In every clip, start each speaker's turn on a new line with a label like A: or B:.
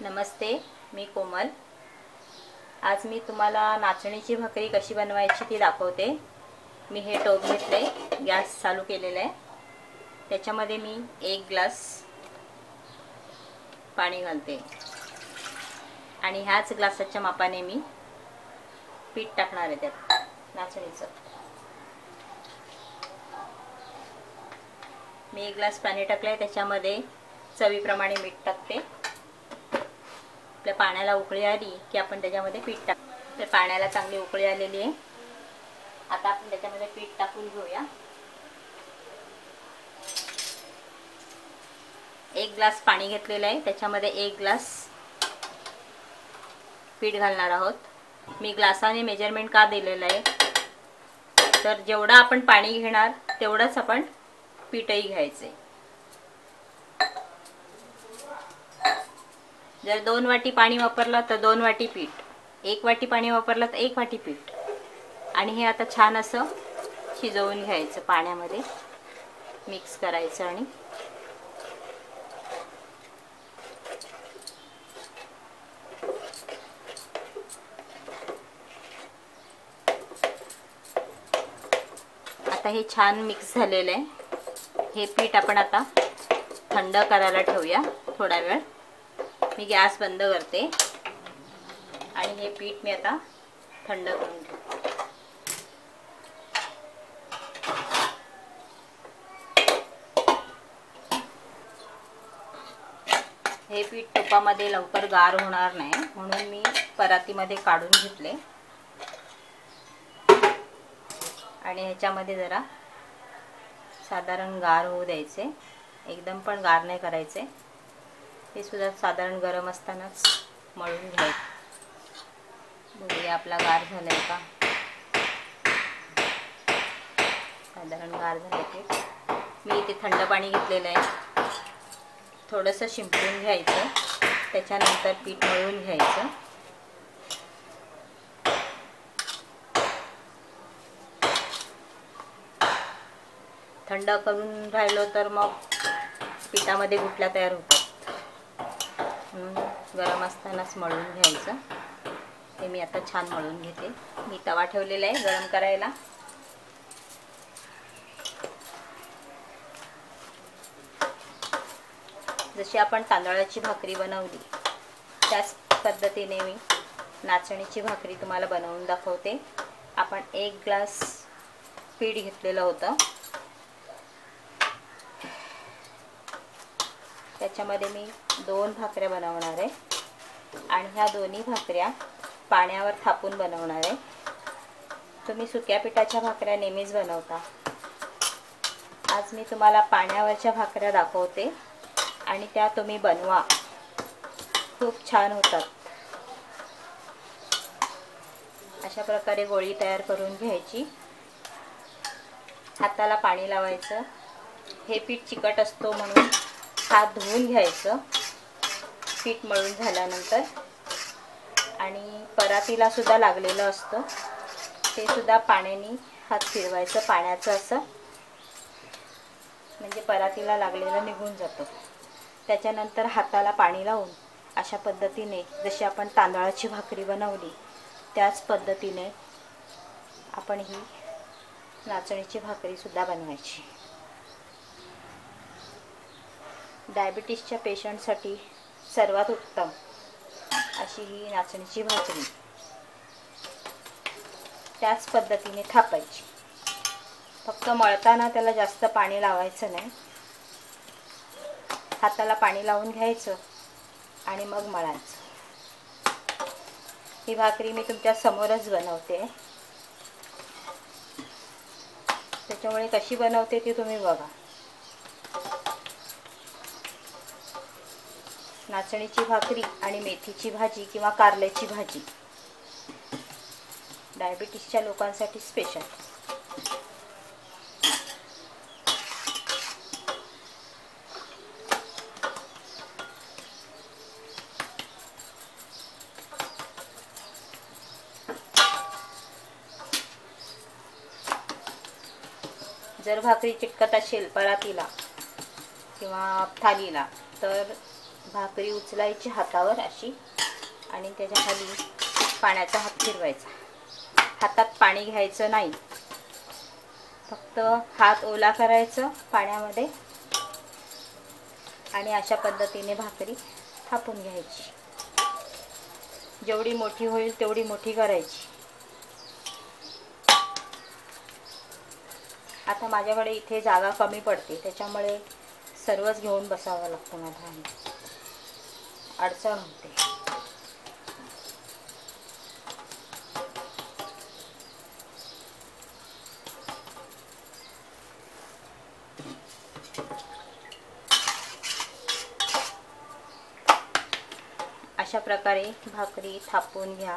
A: नमस्ते, मी कोमल। आज मी तुम्हाला नाचणीची भाकरी कशी बनवायची ती दाखवते। मी हे टोप घेतले, गॅस चालू केलेला आहे। त्याच्यामध्ये मी 1 ग्लास पाणी घालते आणि ह्याच ग्लासाच्या मापाने मी पीठ टाकणार आहे त्यात नाचणीचं। मी 1 ग्लास पाणी टाकले, त्याच्यामध्ये चवीप्रमाणे मीठ टाकते। आपल्या पाण्याला उकळी आली की आपण त्याच्यामध्ये पीठ टाक। तर पाण्याला चांगली उकळी आलेली आहे। आता आपण त्याच्यामध्ये पीठ टाकून घेऊया। 1 ग्लास पाणी घेतलेलं आहे, त्याच्यामध्ये 1 ग्लास पीठ घालणार आहोत। मी ग्लासाने मेजरमेंट का दिलेलं आहे, तर जेवढं आपण पाणी घेणार तेवढंच आपण पीठही घ्यायचे। जर 2 वाटी पाणी वापरलं तर 2 वाटी पीठ, 1 वाटी पाणी वापरलं तर 1 वाटी पीठ। आणि हे आता छान असं शिजवून घ्यायचं, पाण्यामध्ये मिक्स करायचं। आणि आता हे छान मिक्स झालेलं आहे। हे पीठ आपण आता थंड करायला ठेवूया थोडा वेळ। मी गॅस बंद करते आणि हे पीठ मी आता थंड करून घेते। हे पीठ तुपामध्ये लवकर गार होणार नाही, म्हणून मी परातीमध्ये काढून घेतले आणि ह्याच्यामध्ये जरा साधारण गार होऊ द्यायचे। एकदम पण गार नाही करायचे, हे सुद्धा साधारण गरम असतानाच मळून घ्यायचे। बघूया आपला गार झालाय का। साधारण गार झाले पीठ। मी इथे थंड पाणी घेतलेलं आहे, थोडंसं शिंपडून घ्यायचं, त्याच्यानंतर पीठ मळून घ्यायचं। थंड करून राहिलो तर मग पिठामध्ये गुठल्या तयार होतात, म्हणून गरम असतानाच मळून घ्यायचं। हे मी आता छान मळून घेते। मी तवा ठेवलेला आहे गरम करायला। जशी आपण तांदळाची भाकरी बनवली त्याच पद्धतीने मी नाचणीची भाकरी तुम्हाला बनवून दाखवते। आपण 1 ग्लास पीठ घेतलेलं होतं, त्याच्यामध्ये मी 2 भाकऱ्या बनवणार आहे आणि ह्या दोन्ही भाकऱ्या पाण्यावर थापून बनवणार आहे। तुम्ही सुक्या पिठाच्या भाकऱ्या नेहमीच बनवता, आज मी तुम्हाला पाण्यावरच्या भाकऱ्या दाखवते आणि त्या तुम्ही बनवा, खूप छान होतात। अशा प्रकारे गोळी तयार करून घ्यायची। हाताला पाणी लावायचं। हे पीठ चिकट असतो म्हणून हात धुवून घ्यायचं पीठ मळून झाल्यानंतर। आणि परातीला सुद्धा लागलेलं असतं, ते सुद्धा पाण्याने हात फिरवायचं, पाण्याचं असं, म्हणजे परातीला लागलेलं निघून जातं। त्याच्यानंतर हाताला पाणी लावून अशा पद्धतीने जशी आपण तांदळाची भाकरी बनवली त्याच पद्धतीने आपण ही नाचणीची भाकरी सुद्धा बनवायची। डायबिटीसच्या पेशंटसाठी सर्वात उत्तम अशी ही नाचणीची भाकरी त्याच पद्धतीने थापायची। फक्त मळताना त्याला जास्त पाणी लावायचं नाही, हाताला पाणी लावून घ्यायचं आणि मग मळायचं। ही भाकरी मी तुमच्या समोरच बनवते, त्याच्यामुळे कशी बनवते ती तुम्ही बघा। नाचणीची भाकरी आणि मेथीची भाजी किंवा कारल्याची भाजी डायबिटीसच्या लोकांसाठी स्पेशल। जर भाकरी चिटकत असेल परातीला किंवा थालीला तर भाकरी उचलायची हातावर अशी आणि त्याच्या खाली पाण्याचा हात फिरवायचा. हातात पाणी घ्यायचं नाही, फक्त हात ओला करायचं पाण्यामध्ये आणि अशा पद्धतीने भाकरी थापून घ्यायची. जेवढी मोठी होईल तेवढी मोठी करायची. आता माझ्याकडे इथे जागा कमी पडते, त्याच्यामुळे सर्वच घेऊन बसावं लागतं मला आणि अडचण होते. अशा प्रकारे भाकरी थापून घ्या.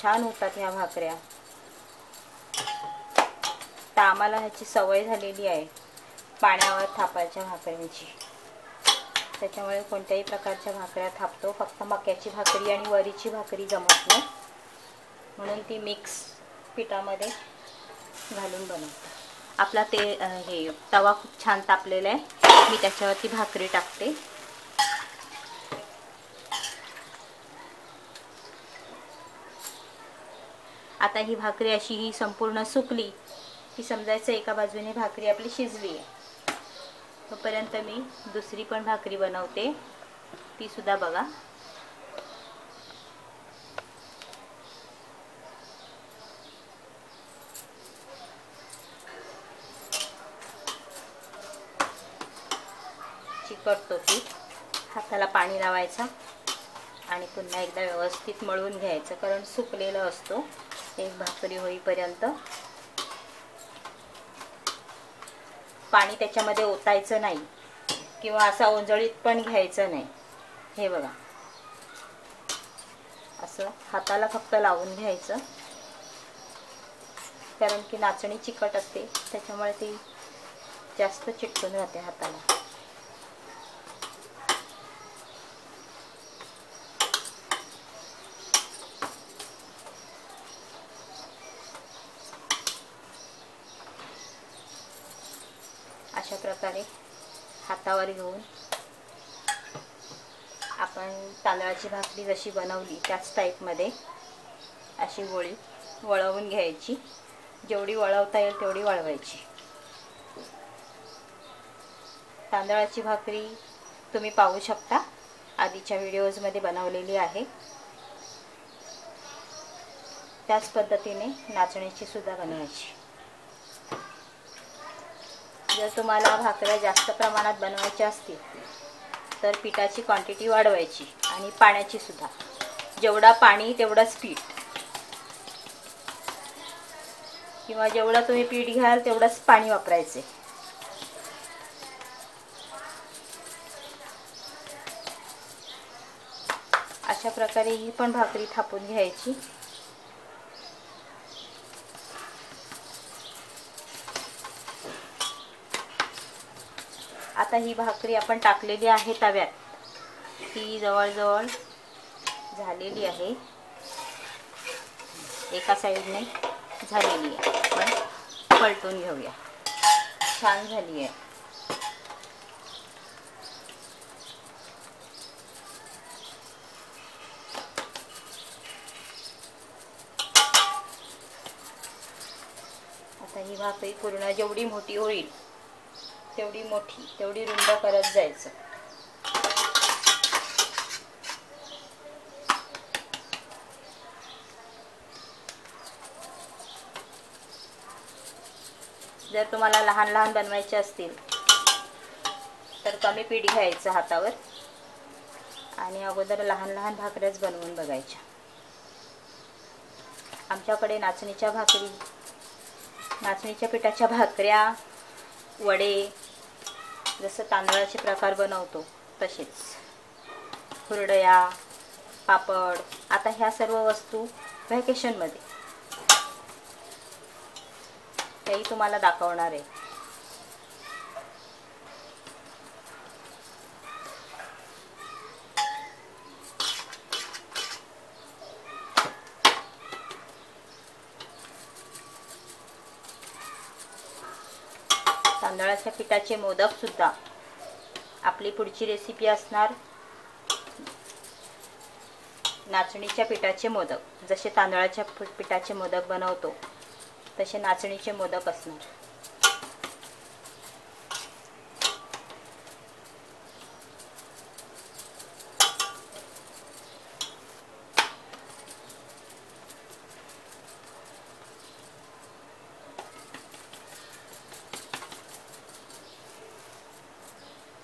A: छान होतात ह्या भाकऱ्या. तर आम्हाला ह्याची सवय झालेली आहे पाण्यावर थापायच्या भाकऱ्यांची, त्याच्यामुळे कोणत्याही प्रकारच्या भाकऱ्या थापतो. फक्त मक्याची भाकरी आणि वरीची भाकरी जमत नाही, म्हणून ती मिक्स पिठामध्ये घालून बनवतो. आपला हे तवा खूप छान तापलेला आहे. मी त्याच्यावरती भाकरी टाकते. आता ही भाकरी अशी ही संपूर्ण सुकली की समजायचं एका बाजूने भाकरी आपली शिजली आहे. तोपर्यंत मी दुसरी पण भाकरी बनवते, ती सुद्धा बघा. चिकटतो पीठ, हाताला पाणी लावायचं आणि पुन्हा एकदा व्यवस्थित मळून घ्यायचं, कारण सुकलेलं असतो. एक भाकरी होईपर्यंत पाणी त्याच्यामध्ये ओतायचं नाही किंवा असा ओंजळीत पण घ्यायचं नाही. हे बघा, असं हाताला फक्त लावून घ्यायचं, कारण की नाचणी चिकट असते, त्याच्यामुळे ती जास्त चिटकून राहते हाताला. अशा प्रकारे हातावर घेऊन आपण तांदळाची भाकरी जशी बनवली त्याच टाईपमध्ये अशी गोळी वळवून घ्यायची. जेवढी वळवता येईल तेवढी वळवायची. तांदळाची भाकरी तुम्ही पाहू शकता, आधीच्या व्हिडिओजमध्ये बनवलेली आहे. त्याच पद्धतीने नाचणीची सुद्धा बनवायची. जर तुम्हाला भाकऱ्या जास्त प्रमाणात बनवायच्या असतील तर पिठाची क्वांटिटी वाढवायची आणि पाण्याची सुद्धा. जेवढा पाणी तेवढंच पीठ, किंवा जेवढं तुम्ही पीठ घ्याल तेवढंच पाणी वापरायचे. अशा प्रकारे ही पण भाकरी थापून घ्यायची. आता ही भाकरी आपण टाकलेली आहे तव्यात, ती जवळजवळ झालेली आहे. एका साईडने झालेली आहे, पण पलटून घेऊया. छान झाली आहे. आता ही भाकरी पूर्ण जेवढी मोठी होईल तेवढी मोठी, तेवढी रुंद करत जायचं. जर तुम्हाला लहान लहान बनवायचे असतील तर कमी पीठ घ्यायचं हातावर आणि अगोदर लहान लहान भाकऱ्याच बनवून बघायच्या. आमच्याकडे नाचणीच्या पिठाच्या भाकऱ्या, वडे, जसं तांदळाचे प्रकार बनवतो तसेच, कुरडया, पापड. आता ह्या सर्व वस्तू व्हॅकेशनमध्ये तेही तुम्हाला दाखवणार आहे. तांदळाच्या पिठाचे मोदक सुद्धा आपली पुढची रेसिपी असणार नाचणीच्या पिठाचे मोदक. जसे तांदळाच्या पिठाचे मोदक बनवतो तसे नाचणीचे मोदक असणार.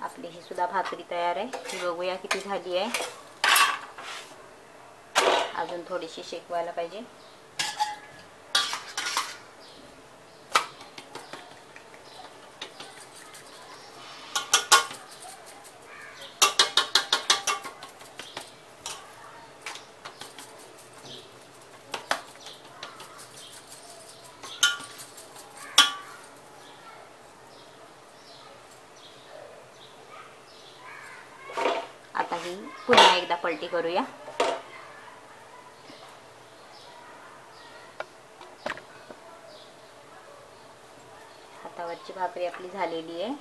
A: आपली ही सुद्धा भाकरी तयार आहे. ही बघूया किती झाली आहे. अजून थोडीशी शेकवायला पाहिजे. आता ही पुन्हा एकदा पलटी करूया. हातावरची भाकरी आपली झालेली आहे.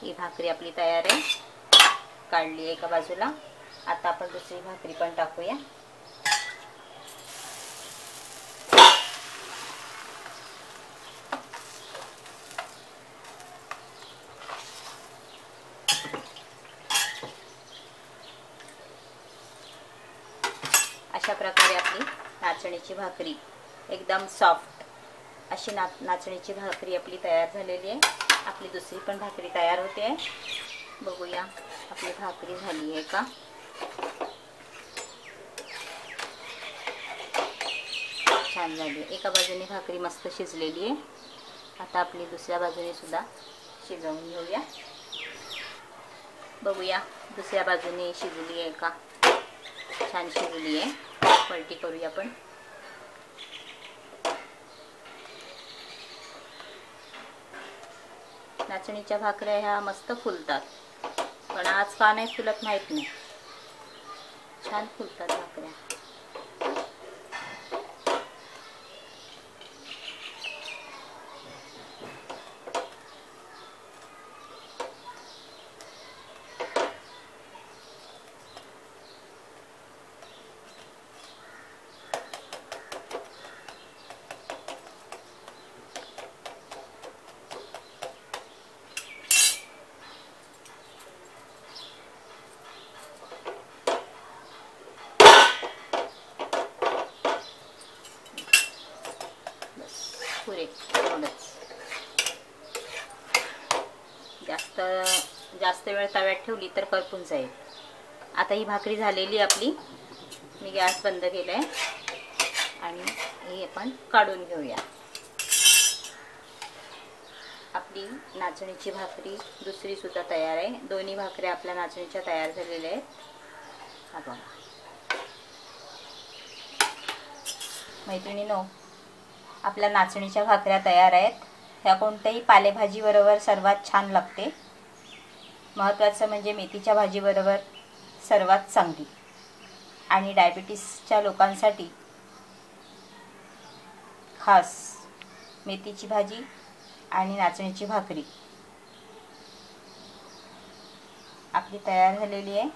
A: ही भाकरी आपली तयार आहे. काढली आहे एका बाजूला. आता आपण दुसरी भाकरी पण टाकूया. अशा प्रकारे आपली नाचणीची भाकरी एकदम सॉफ्ट अशी नाचणीची भाकरी आपली तयार झालेली आहे. आपली दुसरी पण भाकरी तयार होते आहे. बघूया आपली भाकरी झाली आहे का. छान झाली. एका बाजूने भाकरी मस्त शिजलेली आहे. आता आपली दुसऱ्या बाजूने सुद्धा शिजवून घेऊया. बघूया दुसऱ्या बाजूने शिजली आहे का. छान शिजली आहे. पलटी करूया आपण. नाचणीच्या भाकऱ्या ह्या मस्त फुलतात, पण आज का नाही फुलत माहीत नाही. छान फुलतात भाकऱ्या. पुरे एवढंच. जास्त वेळ तव्यात ठेवली तर करपून जाईल. आता ही भाकरी झालेली आपली. मी गॅस बंद केलाय आणि हे आपण काढून घेऊया. आपली नाचणीची भाकरी दुसरी सुद्धा तयार आहे. दोन्ही भाकऱ्या आपल्या नाचणीच्या तयार झालेल्या आहेत. हा बघा मैत्रिणींनो, आपल्या नाचणीच्या भाकऱ्या तयार आहेत. ह्या कोणत्याही पालेभाजीबरोबर सर्वात छान लागते. महत्त्वाचं म्हणजे मेथीच्या भाजीबरोबर सर्वात चांगली. आणि डायबिटीसच्या लोकांसाठी खास मेथीची भाजी आणि नाचणीची भाकरी आपली तयार झालेली आहे.